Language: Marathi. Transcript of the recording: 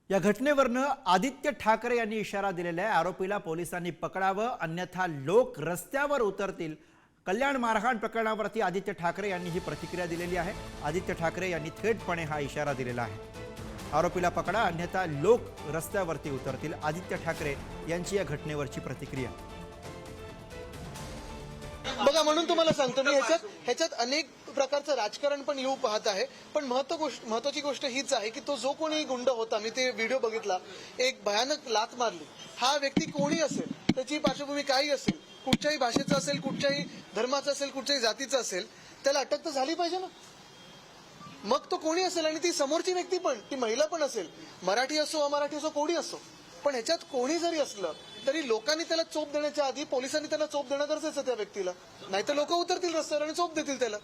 या घटनेवरनं आदित्य ठाकरे यांनी इशारा दिलेला आहे। आरोपीला पोलिसांनी पकडावं, अन्यथा लोक रस्त्यावर उतरतील। कल्याण मारहाण प्रकरणावरती आदित्य ठाकरे यांनी ही प्रतिक्रिया दिलेली आहे। आदित्य ठाकरे यांनी थेटपणे हा इशारा दिलेला आहे। आरोपीला पकडा, अन्यथा लोक रस्त्यावरती उतरतील। आदित्य ठाकरे यांची या घटनेवरची प्रतिक्रिया। बघा, म्हणून तुम्हाला सांगतो मी, ह्याच्यात अनेक प्रकारचं राजकारण पण येऊ पाहत आहे। पण महत्वाची गोष्ट हीच आहे की तो जो कोणी गुंड होता, मी ते व्हिडिओ बघितला, एक भयानक लात मारली। हा व्यक्ती कोणी असेल, त्याची पार्श्वभूमी काही असेल, कुठच्याही भाषेचा असेल, कुठच्याही धर्माचा असेल, कुठच्याही जातीचा असेल, त्याला अटक तर झाली पाहिजे ना। मग तो कोणी असेल, आणि ती समोरची व्यक्ती पण, ती महिला पण असेल, मराठी असो अमराठी असो, कोणी असो, पण ह्याच्यात कोणी जरी असलं तरी लोकांनी त्याला चोप देण्याच्या आधी पोलिसांनी त्याला चोप देणं गरजेचं त्या व्यक्तीला, नाहीतर लोक उतरतील रस्त्यावर आणि चोप देतील त्याला।